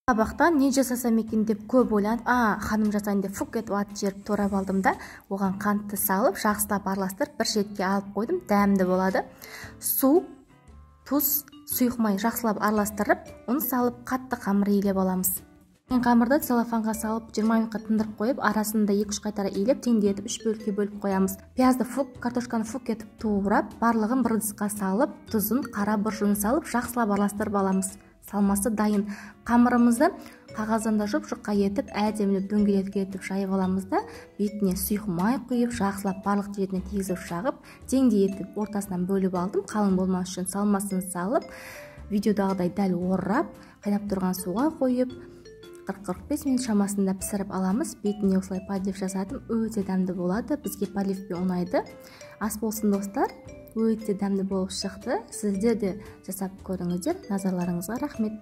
Табақтан не жасасам екен деп көп ойланып, ханым жасайын деп фук етіп ат жеріп торап алдым да, оған қантты салып, жақсылап араластырып, бір шетке алып қойдым. Дәмді болады. Су, тұз, сұйық май жақсылап араластырып, ұн салып, қатты қамыр илеп аламыз. Қамырды целлофанға салып 20 минутқа тындырып қойып, арасында 2-3 қайтара илеп, теңдетіп 3 бөлікке бөліп қоямыз. Пиязды картошканы фук етіп туырап, барлығын бір ыдысқа салып, тұзын, қара бұршын салып, жақсылап араластырып аламыз. Салмасы дайын. Қамырымызды қағаздан да жұп-жұқа етіп, әдемілеп дөңгелек етіп жайып аламыз да, бетіне сұйық май құйып, жақсылап барлық жеріне тигізіп жағып, теңдей ортасынан бөліп алдым. Қалың болмас үшін салмасын салып, видеодағыдай дәл орап, қайнап тұрған суға қойып, 40-45 минут шамасында пісіріп аламыз. Бетіне осылай полив жасадым. Өте дәмді болады. Бізге поливпен ұнайды. Ас болсын достар. Өте дәмді болып шықты. Сіздер де жасап көріңіздер. Назарларыңызға рахмет.